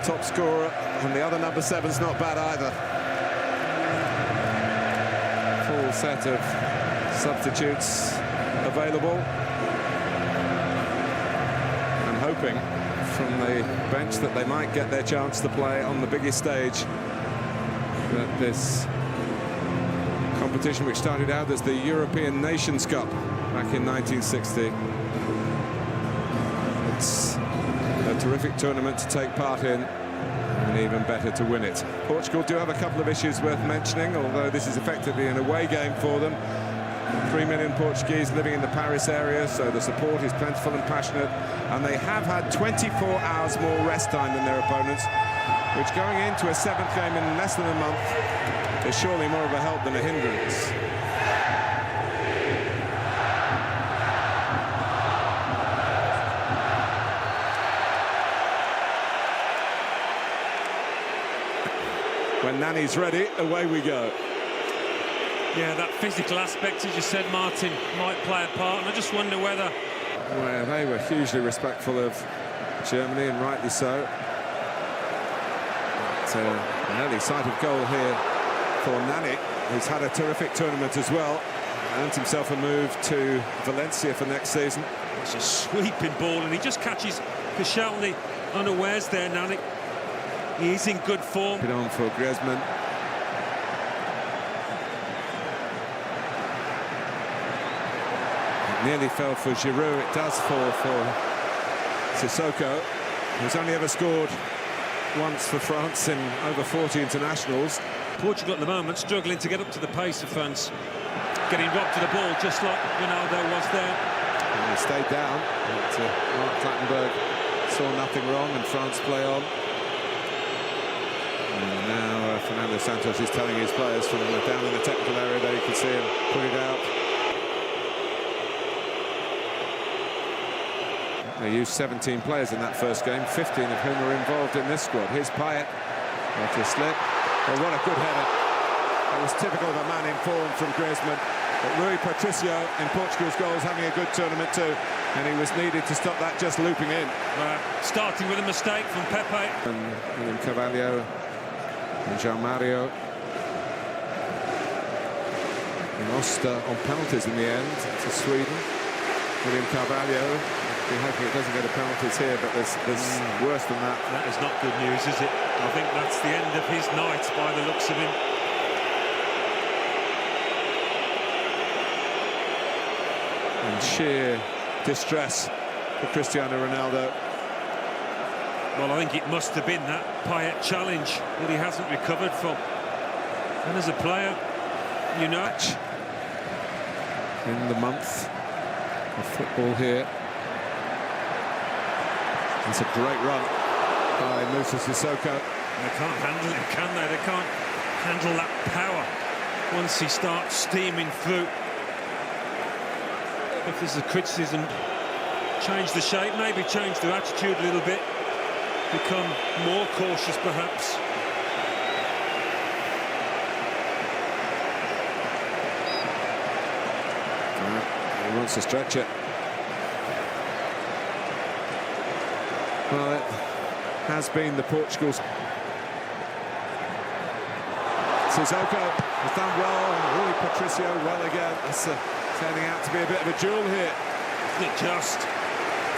top scorer, and the other number 7's not bad either. Full set of substitutes available, and hoping from the bench that they might get their chance to play on the biggest stage. That this competition, which started out as the European Nations Cup back in 1960, it's a terrific tournament to take part in, and even better to win it. Portugal do have a couple of issues worth mentioning, although this is effectively an away game for them. 3 million Portuguese living in the Paris area, so the support is plentiful and passionate, and they have had 24 hours more rest time than their opponents, which, going into a 7th game in less than a month, is surely more of a help than a hindrance. When Nani's ready, away we go. Yeah, that physical aspect, as you said, Martin, might play a part, and I just wonder whether... Well, they were hugely respectful of Germany, and rightly so. But, an early sight of goal here for Nani, who's had a terrific tournament as well. Earned himself a move to Valencia for next season. It's a sweeping ball, and he just catches Koscielny unawares there, Nani. He's in good form. Put on for Griezmann. It nearly fell for Giroud. It does fall for Sissoko, who's only ever scored once for France in over 40 internationals. Portugal at the moment struggling to get up to the pace of France. Getting robbed to the ball, just like Ronaldo was there. And he stayed down, but Mark Clattenburg saw nothing wrong, and France play on. And now Fernando Santos is telling his players from down in the technical area there, you can see him put it out. They used 17 players in that first game, 15 of whom were involved in this squad. Here's Payet, after a slip. Oh, what a good header. That was typical of a man in form from Griezmann. But Rui Patricio in Portugal's goals having a good tournament too, and he was needed to stop that just looping in. Starting with a mistake from Pepe. And William Carvalho and João Mario. And Oster on penalties in the end to Sweden. William Carvalho, we're hoping it doesn't go to penalties here, but there's worse than that. That is not good news, is it? I think that's the end of his night by the looks of him. And sheer distress for Cristiano Ronaldo. Well, I think it must have been that Payet challenge that he hasn't recovered from. And as a player, you know... In the month of football here. It's a great run by Moussa Sissoko. They can't handle it, can they? They can't handle that power once he starts steaming through. If there's a criticism, change the shape, maybe change their attitude a little bit, become more cautious perhaps. He wants to stretch it. Well, it has been the Portugal's. Sissoko has done well, and Rui Patricio well again. It's turning out to be a bit of a duel here. It just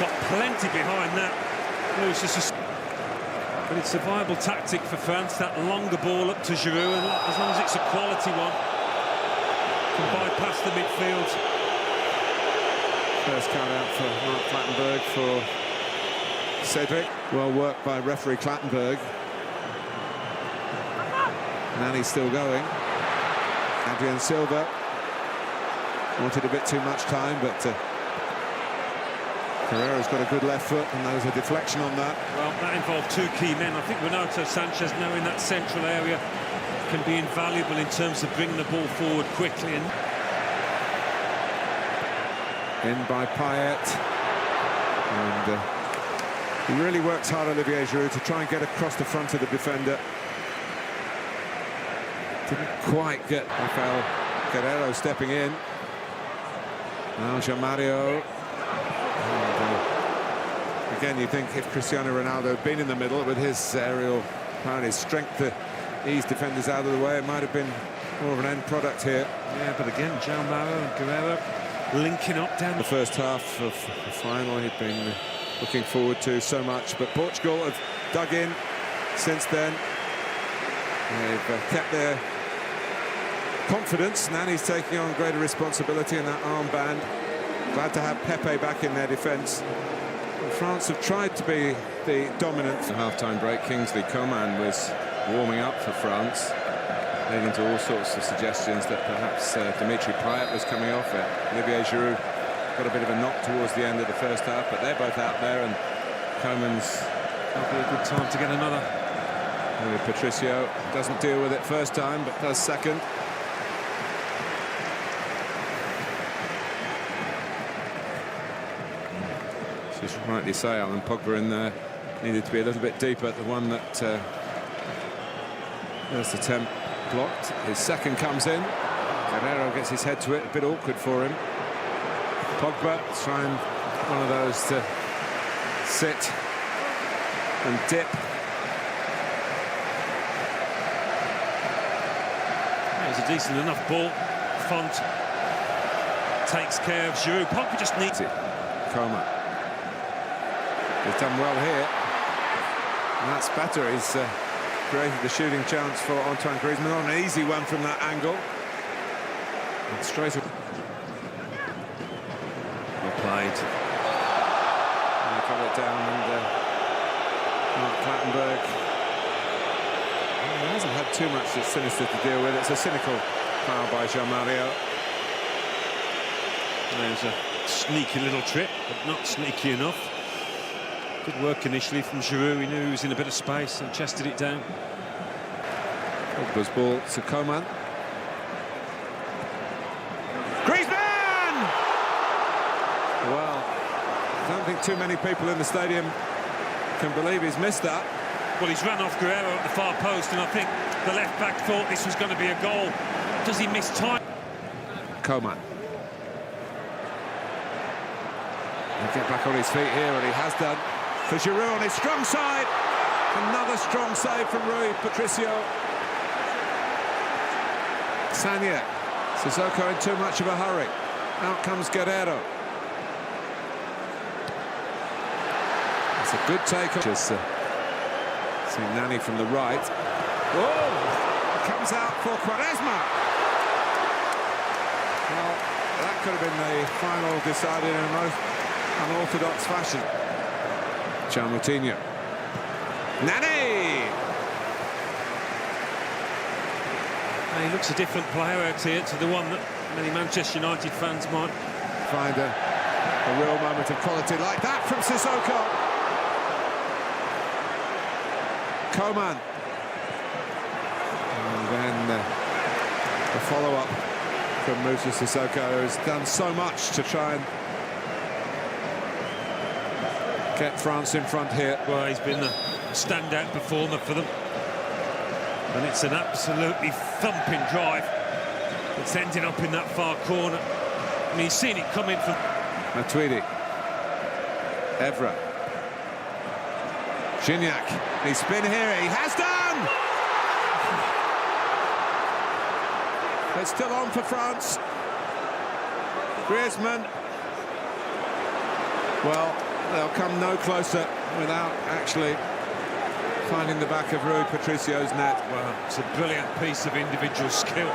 got plenty behind that. It was just but it's a viable tactic for France, that longer ball up to Giroud, and as long as it's a quality one, can bypass the midfield. First count out for Mark Clattenburg for Cedric. Well worked by referee Clattenburg. Nani's still going. Adrian Silva wanted a bit too much time, but Carrera's got a good left foot, and there was a deflection on that. Well, that involved two key men. I think Renato Sanchez, now in that central area, can be invaluable in terms of bringing the ball forward quickly. And in by Payet, and he really works hard, Olivier Giroud, to try and get across the front of the defender. Didn't quite get Rafael Guerreiro stepping in. Now João Mario. Again, you think if Cristiano Ronaldo had been in the middle with his aerial power and his strength to ease defenders out of the way, it might have been more of an end product here. Yeah, but again, Jalmaro and Guerrero linking up down the first half of the final he'd been looking forward to so much, but Portugal have dug in since then. They've kept their confidence. Nani's taking on greater responsibility in that armband. Glad to have Pepe back in their defence. France have tried to be the dominant. The half-time break, Kingsley Coman was warming up for France, leading to all sorts of suggestions that perhaps Dimitri Payet was coming off it. Olivier Giroud got a bit of a knock towards the end of the first half, but they're both out there, and Coman's... That'll be a good time to get another. Patricio doesn't deal with it first time, but does second. As you rightly say, Alan Pogba in there needed to be a little bit deeper. The one that first attempt blocked. His second comes in. Guerrero gets his head to it, a bit awkward for him. Pogba trying one of those to sit and dip. It's a decent enough ball. Font takes care of Giroud. Pogba just needs it. Coman. He's done well here. And that's better. He's created the shooting chance for Antoine Griezmann on an easy one from that angle. And straight away. Well played. And they got it down, and Mark Clattenburg. He hasn't had too much that's sinister to deal with. It's a cynical foul by Jean-Mario. There's a sneaky little trip, but not sneaky enough. Good work initially from Giroud. He knew he was in a bit of space and chested it down. Pogba's ball to Coman. Griezmann! Well, I don't think too many people in the stadium can believe he's missed that. Well, he's run off Guerrero at the far post, and I think the left-back thought this was going to be a goal. Does he miss time? Coman. He'll get back on his feet here, and he has done. For Giroud on his strong side. Another strong save from Rui Patricio. Sagna. Sissoko in too much of a hurry. Out comes Guerrero. It's a good take on. Just see Nani from the right. Oh! Comes out for Quaresma. Well, that could have been the final decided in a most unorthodox fashion. Moutinho. Nani! He looks a different player out here to the one that many Manchester United fans might find a real moment of quality like that from Sissoko. Coman. And then the follow-up from Moussa Sissoko, who's done so much to try and get France in front here. Well, he's been a standout performer for them. And it's an absolutely thumping drive. It's ended up in that far corner. I mean, he's seen it coming from... Matuidi. Evra. Gignac. He's spin here. He has done! It's still on for France. Griezmann. Well, they'll come no closer without actually finding the back of Rui Patricio's net. Well, it's a brilliant piece of individual skill.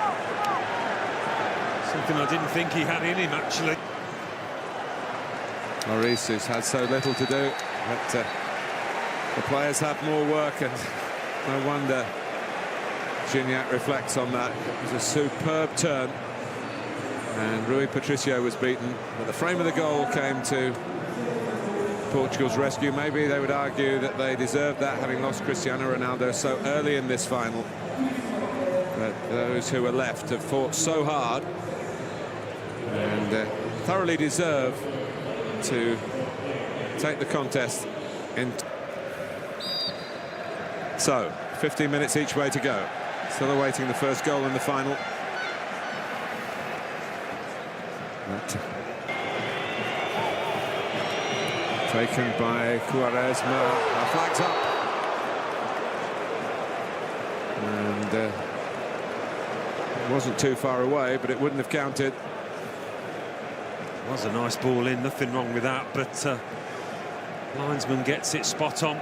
Something I didn't think he had in him, actually. Maurice, who's had so little to do, but the players have more work, and no wonder Gignac reflects on that. It was a superb turn, and Rui Patricio was beaten, but the frame of the goal came to Portugal's rescue. Maybe they would argue that they deserved that, having lost Cristiano Ronaldo so early in this final. But those who were left have fought so hard and thoroughly deserve to take the contest in. So, 15 minutes each way to go. Still awaiting the first goal in the final. Taken by Quaresma. Flags up. And it wasn't too far away, but it wouldn't have counted. It was a nice ball in, nothing wrong with that, but linesman gets it spot on.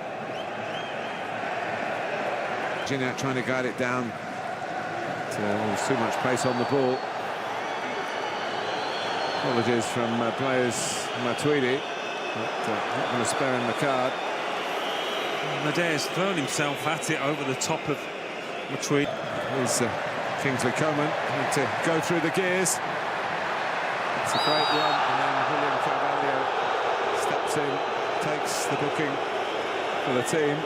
Gignac trying to guide it down. There's too much pace on the ball. Apologies from players Matuidi, but not going to spare him the card. Adair's thrown himself at it over the top of Materi. Here's Kingsley Coman had to go through the gears. It's a great run, and then William Carvalho steps in, takes the booking for the team,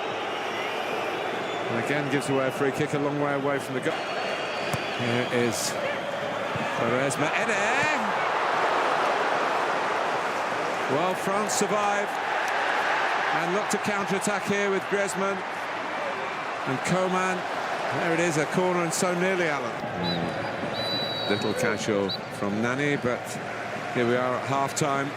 and again gives away a free kick a long way away from the goal. Here is Quaresma. Well, France survive and look to counter-attack here with Griezmann and Coman. There it is, a corner, and so nearly, Alan. Little casual from Nani, but here we are at half-time.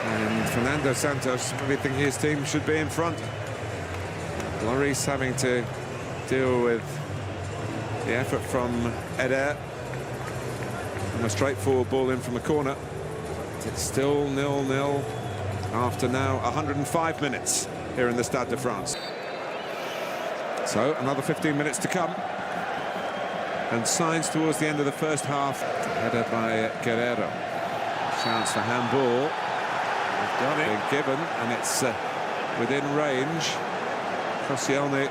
And Fernando Santos probably thinking his team should be in front. Lloris having to deal with the effort from Eder. And a straightforward ball in from a corner. It's still 0-0 after now 105 minutes here in the Stade de France. So another 15 minutes to come. And signs towards the end of the first half. Headed by Guerrero. Chance for handball. Got it. Been given, and it's within range. Koscielny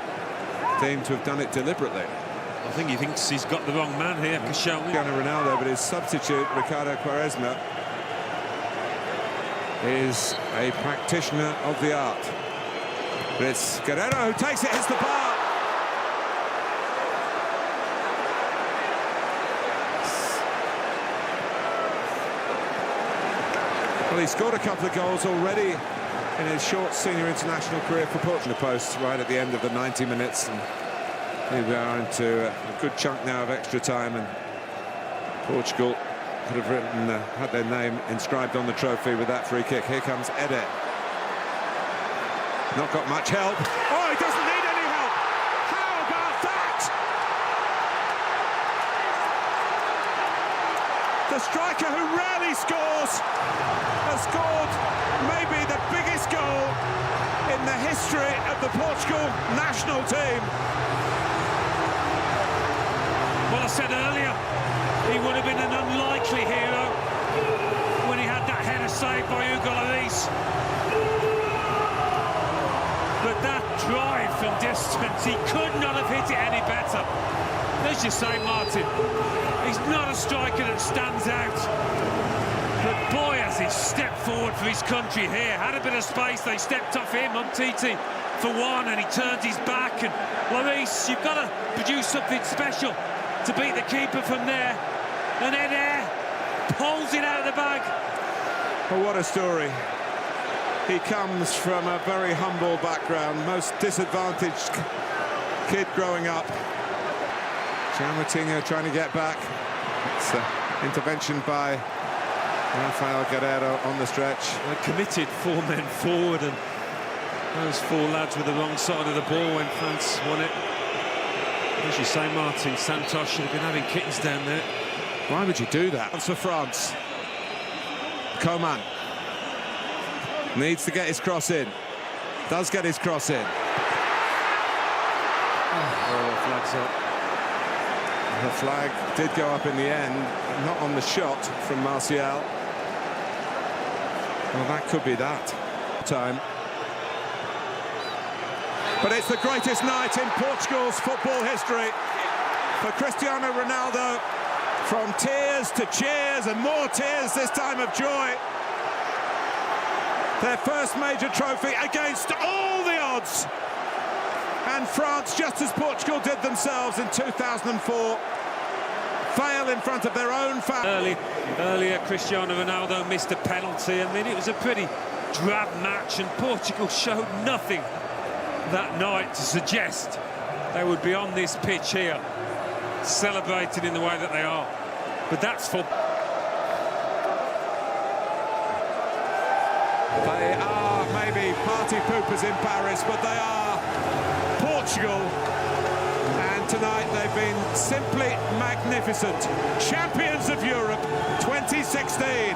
deemed to have done it deliberately. I think he thinks he's got the wrong man here, Koscielny. Ronaldo, but his substitute, Ricardo Quaresma, is a practitioner of the art. But it's Guerrero who takes it, hits the bar. Well, he scored a couple of goals already in his short senior international career for Portugal. The post right at the end of the 90 minutes. And here we are into a good chunk now of extra time, and Portugal could have had their name inscribed on the trophy with that free kick. Here comes Eder. Not got much help. Oh, he doesn't need any help. How about that? The striker who rarely scores has scored maybe the biggest goal in the history of the Portugal national team. Well, I said earlier, he would have been an unlikely hero when he had that header saved by Hugo Lloris. But that drive from distance, he could not have hit it any better. As you say, Martin, he's not a striker that stands out. But boy, has he stepped forward for his country here. Had a bit of space, they stepped off him, Umtiti, for one, and he turned his back. And Lloris, you've got to produce something special to beat the keeper from there. And Eder pulls it out of the bag. Well, what a story. He comes from a very humble background, most disadvantaged kid growing up. Coutinho trying to get back. It's an intervention by Rafael Guerrero on the stretch. They committed 4 men forward, and those 4 lads were the wrong side of the ball when France won it. As you say, Martin, Santos should have been having kittens down there. Why would you do that? That's for France. Coman needs to get his cross in. Does get his cross in. Oh, flag's up. The flag did go up in the end, not on the shot from Martial. Well, that could be that time. But it's the greatest night in Portugal's football history for Cristiano Ronaldo. From tears to cheers and more tears, this time of joy. Their first major trophy against all the odds. And France, just as Portugal did themselves in 2004, fail in front of their own fans. Earlier, Cristiano Ronaldo missed a penalty. I mean, it was a pretty drab match, and Portugal showed nothing that night to suggest they would be on this pitch here, celebrating in the way that they are. But that's for... They are maybe party poopers in Paris, but they are Portugal. And tonight they've been simply magnificent. Champions of Europe 2016.